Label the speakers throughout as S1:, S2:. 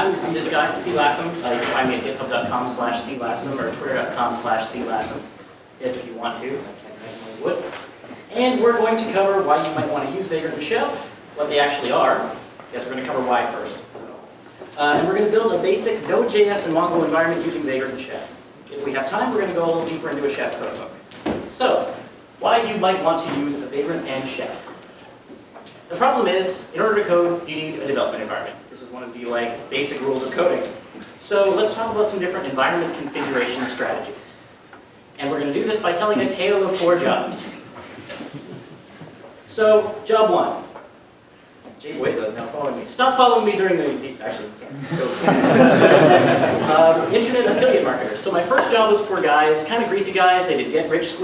S1: I'm this guy, Lassam. You can find me at github.com/classam or twitter.com/classam if you want to. I can't imagine why you would. And we're going to cover why you might want to use Vagrant and Chef, what they actually are. Yes, we're going to cover why first. And we're going to build a basic Node.js and Mongo environment using Vagrant and Chef. If we have time, we're going to go a little deeper into a Chef codebook. So, why you might want to use a Vagrant and Chef. The problem is, in order to code, you need a development environment. This is one of the basic rules of coding. So let's talk about some different environment configuration strategies. And we're going to do this by telling a tale of 4 jobs. So, job 1. Gee whiz, is now following me. Stop following me during the actually, internet affiliate marketers. So my first job was for guys, kind of greasy guys. They did get rich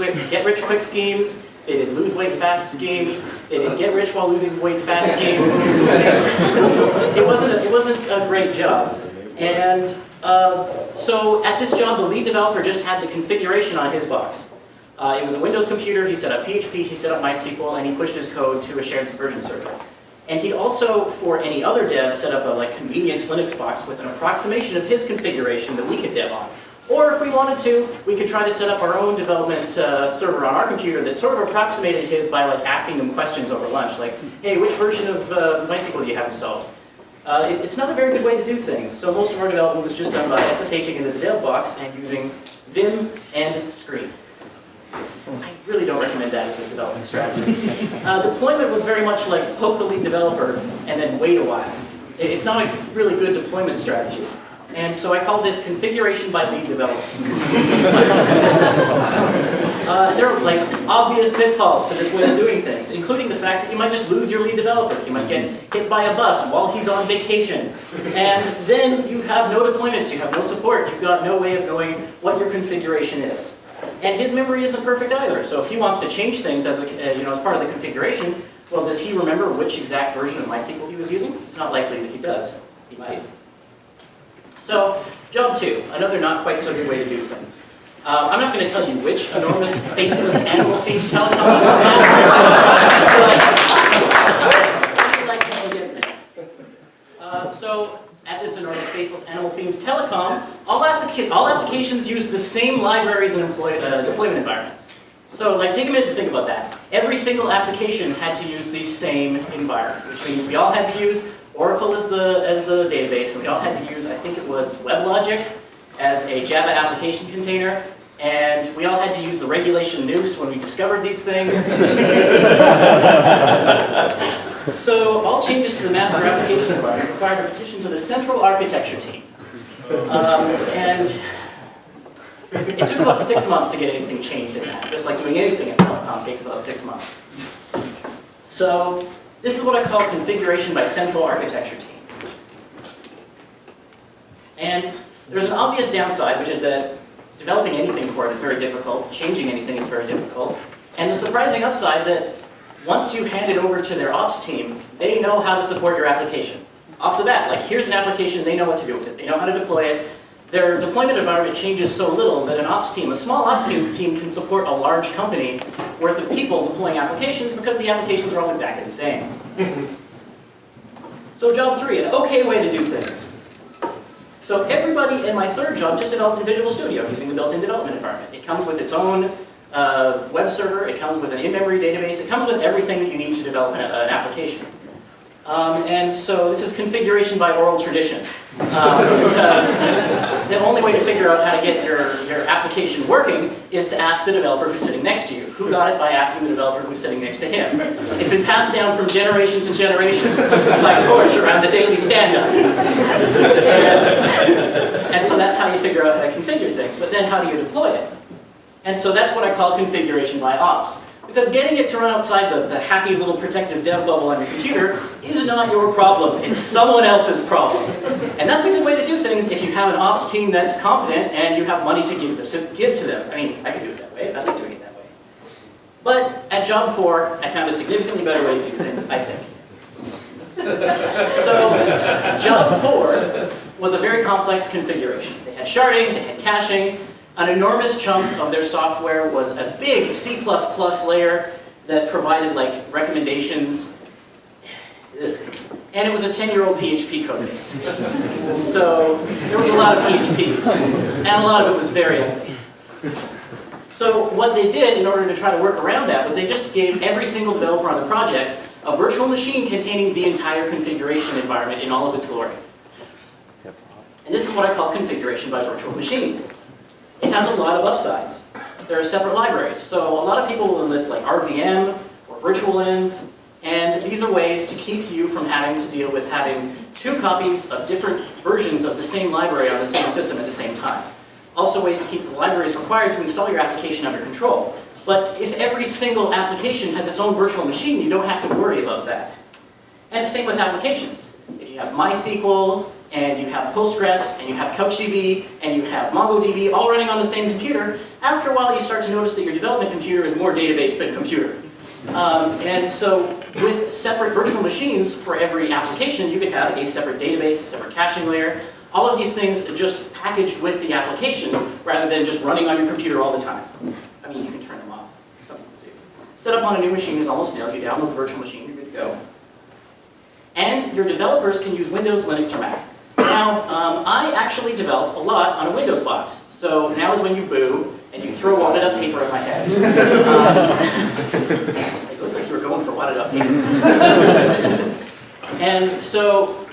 S1: quick schemes. They did lose weight fast schemes. They did get rich while losing weight fast schemes. It wasn't a great job. And so at this job, the lead developer just had the configuration on his box. It was a Windows computer. He set up PHP. He set up MySQL, and he pushed his code to a shared subversion server. And he also, for any other dev, set up a convenience Linux box with an approximation of his configuration that we could dev on. Or if we wanted to, we could try to set up our own development server on our computer that sort of approximated his by asking them questions over lunch, like, hey, which version of MySQL do you have installed? It's not a very good way to do things. So most of our development was just done by SSHing into the dev box and using Vim and Screen. I really don't recommend that as a development strategy. Deployment was very much like poke the lead developer and then wait a while. It's not a really good deployment strategy. And so I call this configuration by lead developer. There are obvious pitfalls to this way of doing things, including the fact that you might just lose your lead developer. You might get hit by a bus while he's on vacation. And then you have no deployments, you have no support, you've got no way of knowing what your configuration is. And his memory isn't perfect either, so if he wants to change things as part of the configuration, well, does he remember which exact version of MySQL he was using? It's not likely that he does. He might. So, job 2, another not quite so good way to do things. I'm not going to tell you which enormous, faceless, animal-themed telecom you have. So, at this enormous, faceless, animal-themed telecom, all applications use the same libraries and deployment environment. So, take a minute to think about that. Every single application had to use the same environment, which means we all had to use Oracle as the database, and we all had to use, I think it was WebLogic as a Java application container, and we all had to use the regulation noose when we discovered these things. So all changes to the master application environment required a petition to the central architecture team. And it took about 6 months to get anything changed in that. Just like doing anything in telecom takes about 6 months. So this is what I call configuration by central architecture team. And there's an obvious downside, which is that developing anything for it is very difficult, changing anything is very difficult, and the surprising upside that once you hand it over to their ops team, they know how to support your application. Off the bat, here's an application, they know what to do with it, they know how to deploy it. Their deployment environment changes so little that a small ops team can support a large company worth of people deploying applications because the applications are all exactly the same. So job 3, an okay way to do things. So everybody in my third job just developed in Visual Studio using the built-in development environment. It comes with its own web server, it comes with an in-memory database, it comes with everything that you need to develop an application. And so this is configuration by oral tradition. Because the only way to figure out how to get your application working is to ask the developer who's sitting next to you. Who got it? By asking the developer who's sitting next to him. It's been passed down from generation to generation by torch around the daily stand-up. And so that's how you figure out how to configure things. But then how do you deploy it? And so that's what I call configuration by ops. Because getting it to run outside the happy little protective dev bubble on your computer is not your problem. It's someone else's problem. And that's a good way to do things if you have an ops team that's competent and you have money to give to them. I mean, I could do it that way. I like doing it that way. But at job 4, I found a significantly better way to do things, I think. So job 4 was a very complex configuration. They had sharding, they had caching. An enormous chunk of their software was a big C++ layer that provided recommendations. And it was a 10-year-old PHP code base. So there was a lot of PHP, and a lot of it was very ugly. So what they did in order to try to work around that was they just gave every single developer on the project a virtual machine containing the entire configuration environment in all of its glory. And this is what I call configuration by virtual machine. It has a lot of upsides. There are separate libraries. So a lot of people will enlist like RVM or virtualenv, and these are ways to keep you from having to deal with having two copies of different versions of the same library on the same system at the same time. Also ways to keep the libraries required to install your application under control. But if every single application has its own virtual machine, you don't have to worry about that. And same with applications. If you have MySQL, and you have Postgres, and you have CouchDB, and you have MongoDB all running on the same computer, after a while you start to notice that your development computer is more database than computer. And so with separate virtual machines for every application, you could have a separate database, a separate caching layer, all of these things just packaged with the application rather than just running on your computer all the time. I mean, you can turn them off. Some people do. Setup on a new machine is almost nil. You download the virtual machine, you're good to go. And your developers can use Windows, Linux, or Mac. Now, I actually develop a lot on a Windows box. So now is when you boo, and you throw wadded up paper at my head. It looks like you were going for wadded up paper. And so,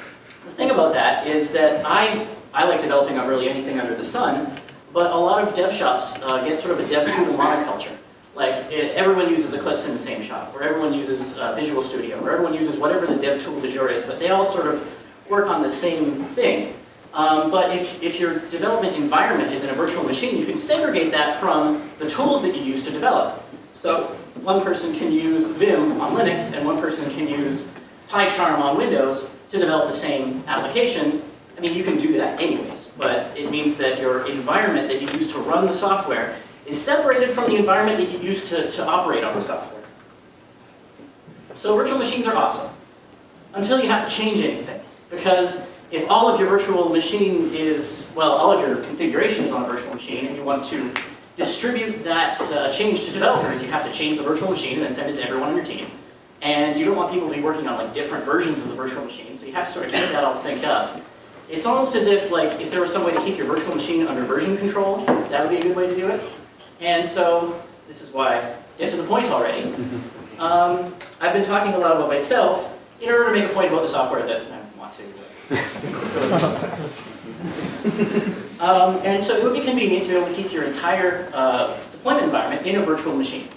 S1: the thing about that is that I like developing on really anything under the sun, but a lot of dev shops get sort of a dev tool monoculture. Like, everyone uses Eclipse in the same shop, or everyone uses Visual Studio, or everyone uses whatever the dev tool du jour is, but they all sort of work on the same thing. But if your development environment is in a virtual machine, you can segregate that from the tools that you use to develop. So one person can use Vim on Linux, and one person can use PyCharm on Windows to develop the same application. I mean, you can do that anyways, but it means that your environment that you use to run the software is separated from the environment that you use to operate on the software. So virtual machines are awesome, until you have to change anything. Because if all of your virtual machine is, well, all of your configuration is on a virtual machine, and you want to distribute that change to developers, you have to change the virtual machine and then send it to everyone on your team. And you don't want people to be working on like different versions of the virtual machine, so you have to sort of keep that all synced up. It's almost as if, like, if there was some way to keep your virtual machine under version control, that would be a good way to do it. And so, this is why, get to the point already. I've been talking a lot about myself in order to make a point about the software that I want to. And so it would be convenient to be able to keep your entire deployment environment in a virtual machine.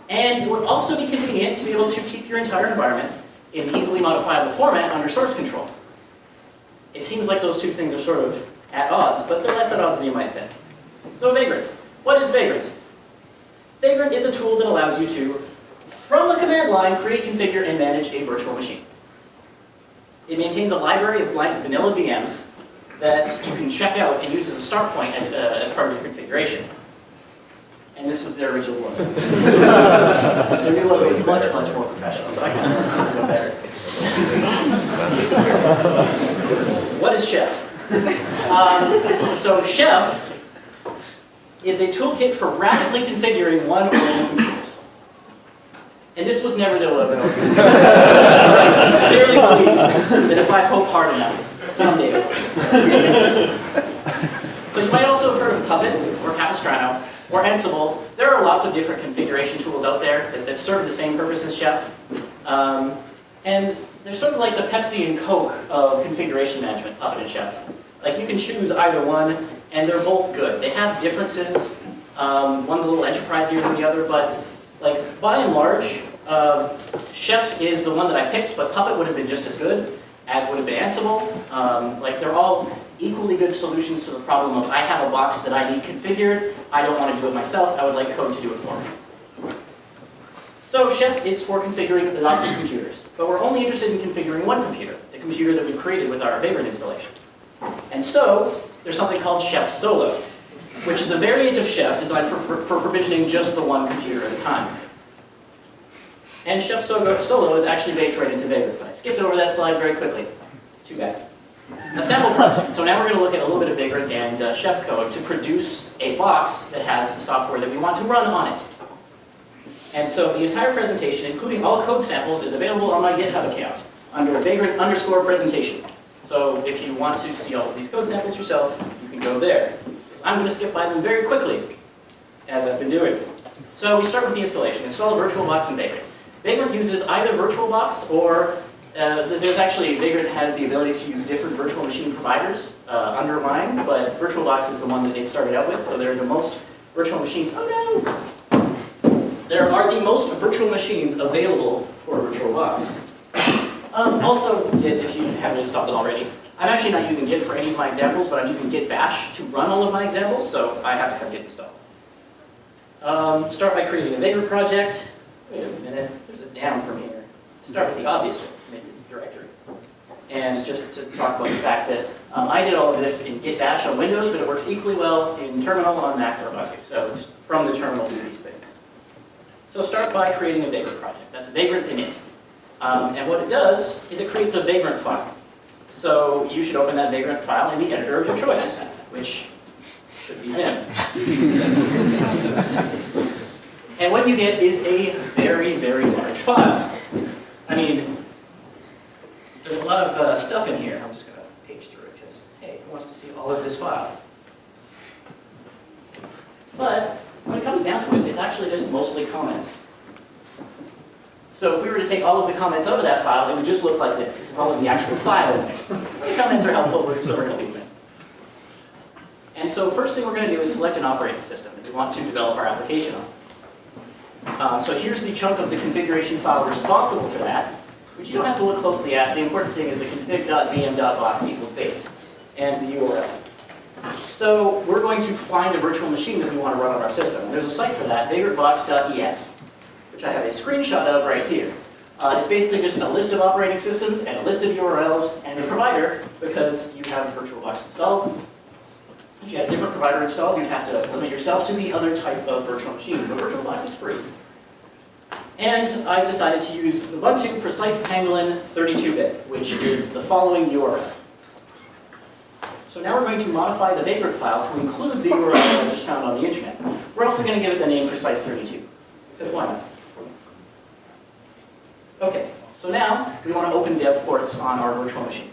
S1: And it would also be convenient to be able to keep your entire environment in easily modifiable format under source control. It seems like those two things are sort of at odds, but they're less at odds than you might think. So Vagrant. What is Vagrant? Vagrant is a tool that allows you to, from the command line, create, configure, and manage a virtual machine. It maintains a library of blank vanilla VMs that you can check out and use as a start point as part of your configuration. And this was their original logo. Their new logo is much, much more professional, but I can do better. What is Chef? So Chef is a toolkit for rapidly configuring one or more computers. And this was never their logo. I sincerely believe that if I hope hard enough, someday it will. So you might also have heard of Puppet, or Capistrano, or Ansible. There are lots of different configuration tools out there that serve the same purpose as Chef. And they're sort of like the Pepsi and Coke of configuration management, Puppet and Chef. Like, you can choose either one, and they're both good. They have differences. One's a little enterprisier than the other, but like, by and large, Chef is the one that I picked, but Puppet would have been just as good, as would have been Ansible. Like, they're all equally good solutions to the problem of, I have a box that I need configured, I don't want to do it myself, I would like code to do it for me. So Chef is for configuring lots of computers, but we're only interested in configuring one computer, the computer that we've created with our Vagrant installation. And so, there's something called Chef Solo, which is a variant of Chef designed for provisioning just the one computer at a time. And Chef Solo is actually baked right into Vagrant, but I skipped over that slide very quickly. Too bad. A sample project. So now we're going to look at a little bit of Vagrant and Chef code to produce a box that has the software that we want to run on it. And so the entire presentation, including all code samples, is available on my GitHub account under Vagrant_presentation. So if you want to see all of these code samples yourself, you can go there. I'm going to skip by them very quickly, as I've been doing. So we start with the installation. Install a VirtualBox in Vagrant. Vagrant uses either VirtualBox or there's actually, Vagrant has the ability to use different virtual machine providers under mine, but VirtualBox is the one that it started out with, so they're the most virtual machines. Oh no! There are the most virtual machines available for VirtualBox. Also, Git, if you haven't installed it already. I'm actually not using Git for any of my examples, but I'm using Git bash to run all of my examples, so I have to have Git installed. Start by creating a Vagrant project. Wait a minute, there's a down from here. Start with the obvious one, make a directory. And it's just to talk about the fact that I did all of this in Git bash on Windows, but it works equally well in terminal on Mac or Ubuntu. So just from the terminal do these things. So start by creating a Vagrant project. That's Vagrant init. And what it does is it creates a Vagrant file. So you should open that Vagrant file in the editor of your choice, which should be Vim. And what you get is a very, very large file. I mean, there's a lot of stuff in here. I'm just going to page through it because, hey, who wants to see all of this file? But when it comes down to it, it's actually just mostly comments. So if we were to take all of the comments out of that file, it would just look like this. This is all of the actual file in there. The comments are helpful, so we're going to leave them in. And so first thing we're going to do is select an operating system that we want to develop our application on. So here's the chunk of the configuration file responsible for that, which you don't have to look closely at. The important thing is the config.vm.box equals base and the URL. So we're going to find a virtual machine that we want to run on our system. And there's a site for that, vagrantbox.es, which I have a screenshot of right here. It's basically just a list of operating systems and a list of URLs and a provider because you have VirtualBox installed. If you had a different provider installed, you'd have to limit yourself to the other type of virtual machine, but VirtualBox is free. And I've decided to use Ubuntu Precise Pangolin 32-bit, which is the following URL. So now we're going to modify the Vagrant file to include the URL that I just found on the internet. We're also going to give it the name Precise32, because why not? Okay, so now we want to open dev ports on our virtual machine.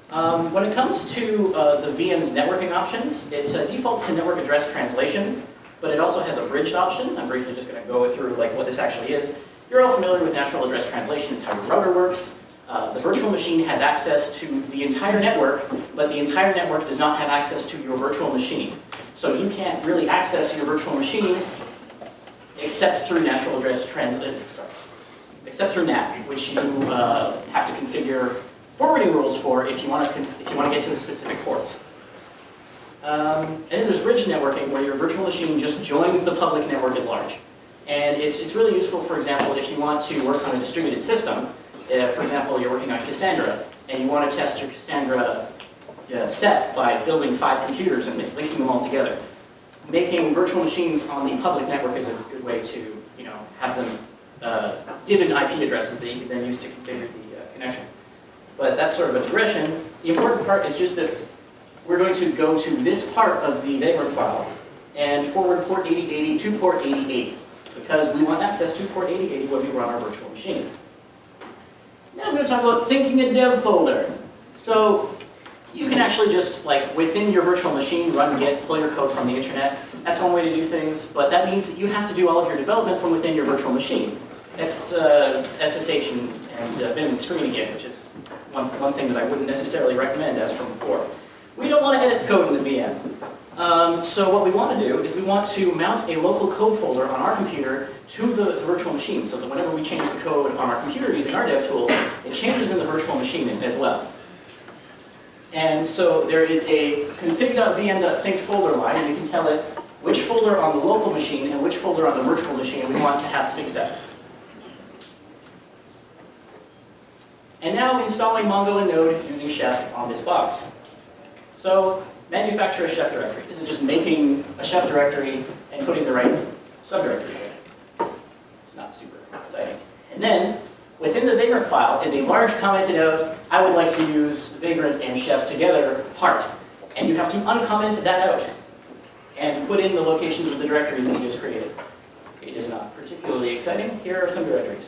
S1: When it comes to the VM's networking options, it defaults to network address translation, but it also has a bridged option. I'm briefly just going to go through what this actually is. You're all familiar with natural address translation. It's how your router works. The virtual machine has access to the entire network, but the entire network does not have access to your virtual machine. So you can't really access your virtual machine except through natural address translation. Except through NAT, which you have to configure forwarding rules for if you want to get to the specific ports. And then there's bridge networking, where your virtual machine just joins the public network at large. And it's really useful, for example, if you want to work on a distributed system. For example, you're working on Cassandra, and you want to test your Cassandra set by building 5 computers and linking them all together. Making virtual machines on the public network is a good way to have them given IP addresses that you can then use to configure the connection. But that's sort of a digression. The important part is just that we're going to go to this part of the Vagrant file and forward port 8080 to port 8080 because we want access to port 8080 when we run our virtual machine. Now I'm going to talk about syncing a dev folder. So you can actually just, within your virtual machine, run git, pull your code from the internet. That's one way to do things, but that means that you have to do all of your development from within your virtual machine. It's SSH and Vim and screen again, which is one thing that I wouldn't necessarily recommend as from before. We don't want to edit code in the VM. So what we want to do is we want to mount a local code folder on our computer to the virtual machine so that whenever we change the code on our computer using our dev tool, it changes in the virtual machine as well. And so there is a config.vm.synced folder line, and we can tell it which folder on the local machine and which folder on the virtual machine we want to have synced up. And now installing Mongo and Node using Chef on this box. So manufacture a Chef directory. This is just making a Chef directory and putting the right subdirectories in. It's not super exciting. And then within the Vagrant file is a large commented out, I would like to use Vagrant and Chef together part. And you have to uncomment that out and put in the locations of the directories that you just created. It is not particularly exciting. Here are some directories.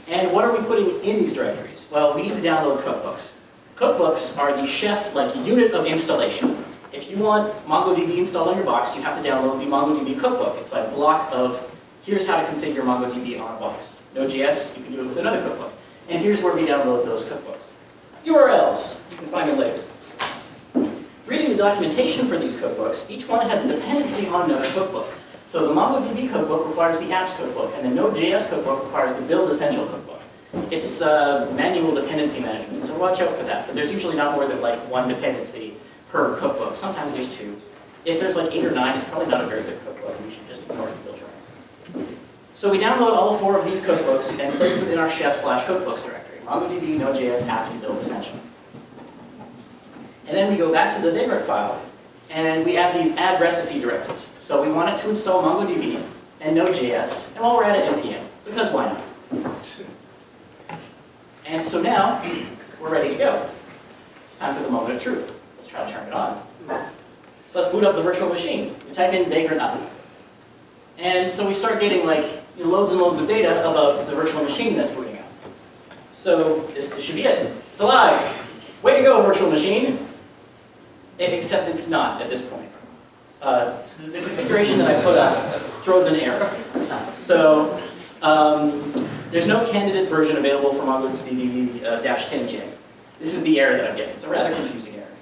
S1: And what are we putting in these directories? Well, we need to download cookbooks. Cookbooks are the chef-like unit of installation. If you want MongoDB installed on your box, you have to download the MongoDB cookbook. It's like a block of, here's how to configure MongoDB on a box. Node.js, you can do it with another cookbook. And here's where we download those cookbooks. URLs, you can find them later. Reading the documentation for these cookbooks, each one has a dependency on another cookbook. So the MongoDB cookbook requires the apps cookbook, and the Node.js cookbook requires the build essential cookbook. It's manual dependency management, so watch out for that. But there's usually not more than like one dependency per cookbook. Sometimes there's two. If there's like 8 or 9, it's probably not a very good cookbook. We should just ignore the build try. So we download all 4 of these cookbooks and place them in our chef/cookbooks directory. MongoDB, Node.js, app, and build essential. And then we go back to the Vagrant file, and we add these add recipe directives. So we want it to install MongoDB and Node.js, and while we're at it, npm, because why not? And so now, we're ready to go. It's time for the moment of truth. Let's try to turn it on. So let's boot up the virtual machine. We type in Vagrant up. And so we start getting like loads and loads of data about the virtual machine that's booting up. So this should be it. It's alive. Way to go, virtual machine. Except it's not at this point. The configuration that I put up throws an error. So there's no candidate version available for MongoDB -10gen. This is the error that I'm getting. It's a rather confusing error.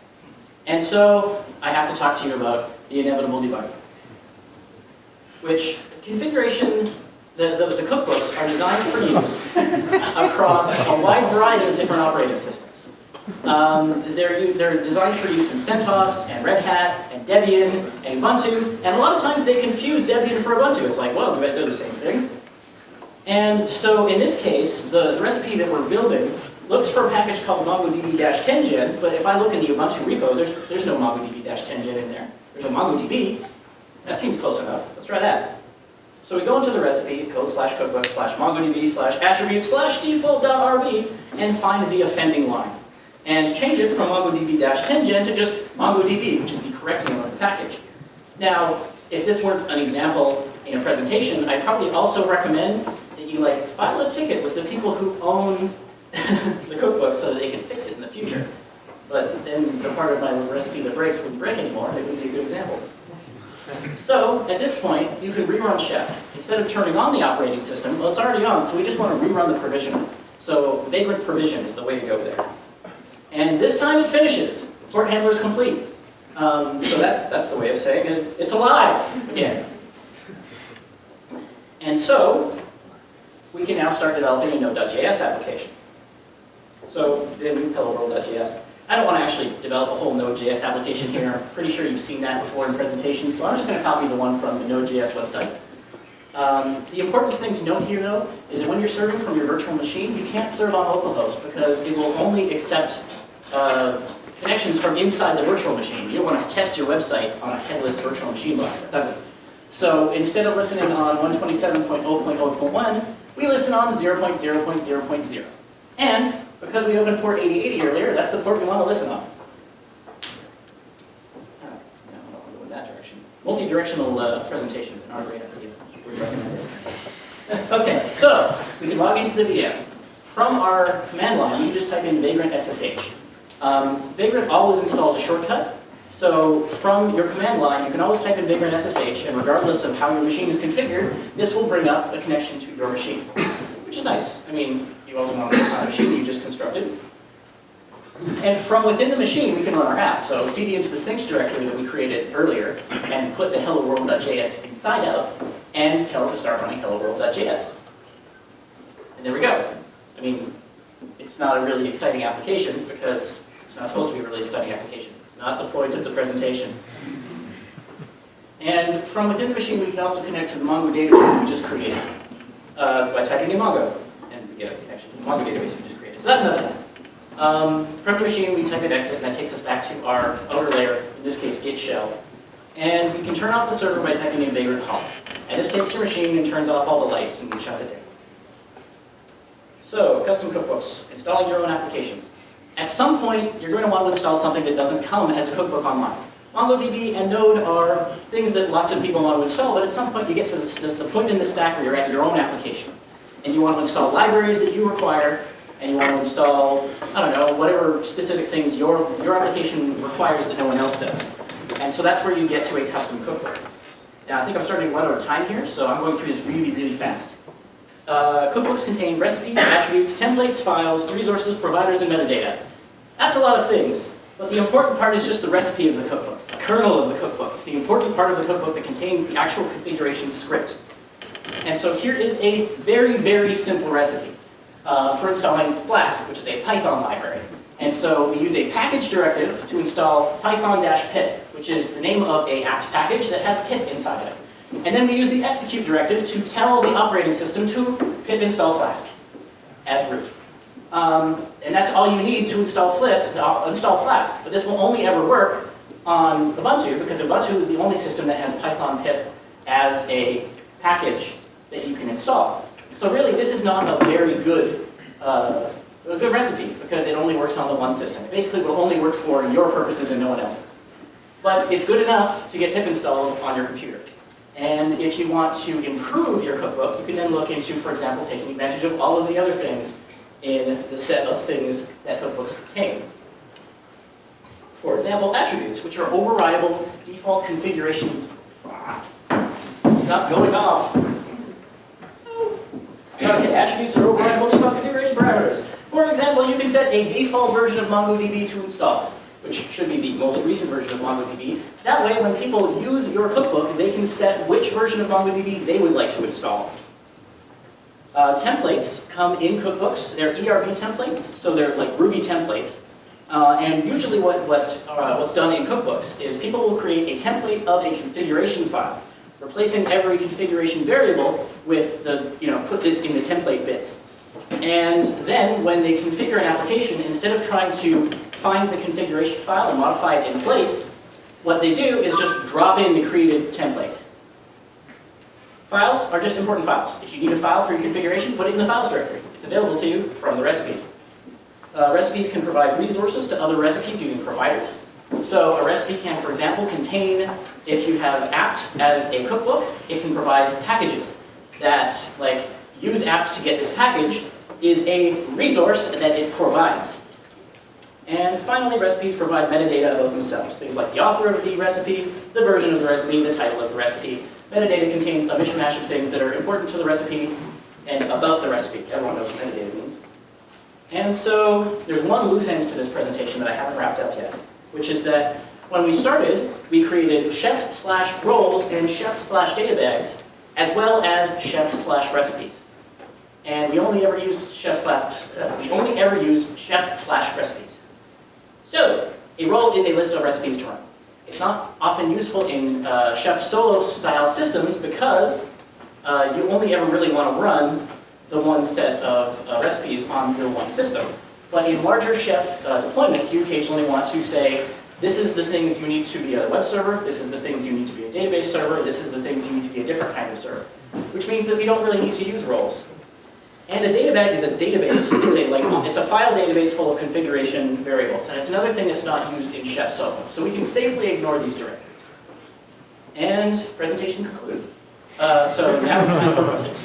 S1: And so I have to talk to you about the inevitable debug, which configuration, the cookbooks are designed for use across a wide variety of different operating systems. They're designed for use in CentOS, and Red Hat, and Debian, and Ubuntu, and a lot of times they confuse Debian for Ubuntu. It's like, well, they're the same thing. And so in this case, the recipe that we're building looks for a package called MongoDB-10gen, but if I look in the Ubuntu repo, there's no MongoDB-10gen in there. There's a MongoDB. That seems close enough. Let's try that. So we go into the recipe, code/cookbook/MongoDB/attribute/default.rb, and find the offending line. And change it from MongoDB-10gen to just MongoDB, which is the correct name of the package. Now, if this weren't an example in a presentation, I'd probably also recommend that you file a ticket with the people who own the cookbook so that they can fix it in the future. But then the part of my recipe that breaks wouldn't break anymore, and it would be a good example. So, at this point, you can rerun Chef. Instead of turning on the operating system, well, it's already on, so we just want to rerun the provisioner. So, Vagrant provision is the way to go there. And this time it finishes. Port handler is complete. So that's the way of saying it. It's alive again. And so, we can now start developing a Node.js application. So, then hello world.js. I don't want to actually develop a whole Node.js application here. I'm pretty sure you've seen that before in presentations, so I'm just going to copy the one from the Node.js website. The important thing to note here, though, is that when you're serving from your virtual machine, you can't serve on localhost because it will only accept connections from inside the virtual machine. You don't want to test your website on a headless virtual machine box. That's ugly. So instead of listening on 127.0.0.1, we listen on 0.0.0.0. And because we opened port 8080 earlier, that's the port we want to listen on. No, I don't want to go in that direction. Multi-directional presentations are a great idea. We recommend it. Okay, so we can log into the VM. From our command line, you just type in Vagrant SSH. Vagrant always installs a shortcut. So from your command line, you can always type in Vagrant SSH, and regardless of how your machine is configured, this will bring up a connection to your machine, which is nice. I mean, you always want to know a machine that you just constructed. And from within the machine, we can run our app. So cd into the syncs directory that we created earlier, and put the hello world.js inside of, and tell it to start running hello world.js. And there we go. I mean, it's not a really exciting application because it's not supposed to be a really exciting application. Not the point of the presentation. And from within the machine, we can also connect to the Mongo database we just created by typing in Mongo. And we get a connection to the Mongo database we just created. So that's another thing. From the machine, we type in exit, and that takes us back to our outer layer, in this case, Git shell. And we can turn off the server by typing in Vagrant halt. And this takes your machine and turns off all the lights and shuts it down. So, custom cookbooks, installing your own applications. At some point, you're going to want to install something that doesn't come as a cookbook online. MongoDB and Node are things that lots of people want to install, but at some point you get to the point in the stack where you're at your own application. And you want to install libraries that you require, and you want to install, I don't know, whatever specific things your application requires that no one else does. And so that's where you get to a custom cookbook. Now I think I'm starting to run out of time here, so I'm going through this really, really fast. Cookbooks contain recipes, attributes, templates, files, resources, providers, and metadata. That's a lot of things. But the important part is just the recipe of the cookbook, the kernel of the cookbook. It's the important part of the cookbook that contains the actual configuration script. And so here is a very, very simple recipe for installing Flask, which is a Python library. And so we use a package directive to install python-pip, which is the name of an apt package that has pip inside of it. And then we use the execute directive to tell the operating system to pip install Flask as root. And that's all you need to install Flask. But this will only ever work on Ubuntu, because Ubuntu is the only system that has Python pip as a package that you can install. So really, this is not a very good, recipe, because it only works on the one system. It basically will only work for your purposes and no one else's. But it's good enough to get pip installed on your computer. And if you want to improve your cookbook, you can then look into, for example, taking advantage of all of the other things in the set of things that cookbooks contain. For example, attributes, which are overrideable default configuration. Stop going off. Okay, attributes are overrideable default configuration parameters. For example, you can set a default version of MongoDB to install, which should be the most recent version of MongoDB. That way, when people use your cookbook, they can set which version of MongoDB they would like to install. Templates come in cookbooks. They're ERB templates, so they're like Ruby templates. And usually what's done in cookbooks is people will create a template of a configuration file, replacing every configuration variable with the, put this in the template bits. And then when they configure an application, instead of trying to find the configuration file and modify it in place, what they do is just drop in the created template. Files are just important files. If you need a file for your configuration, put it in the files directory. It's available to you from the recipe. Recipes can provide resources to other recipes using providers. So a recipe can, for example, contain, if you have apt as a cookbook, it can provide packages that, like, use apt to get this package is a resource that it provides. And finally, recipes provide metadata about themselves. Things like the author of the recipe, the version of the recipe, the title of the recipe. Metadata contains a mishmash of things that are important to the recipe and about the recipe. Everyone knows what metadata means. And so there's one loose end to this presentation that I haven't wrapped up yet, which is that when we started, we created chef/roles and chef/databags, as well as chef/recipes. And we only ever used chef/recipes. So a role is a list of recipes to run. It's not often useful in chef solo style systems because you only ever really want to run the one set of recipes on your one system. But in larger chef deployments, you occasionally want to say, this is the things you need to be a web server, this is the things you need to be a database server, this is the things you need to be a different kind of server. Which means that we don't really need to use roles. And a databag is a database. It's a file database full of configuration variables. And it's another thing that's not used in Chef Solo. So we can safely ignore these directives. And presentation concluded. So now it's time for questions.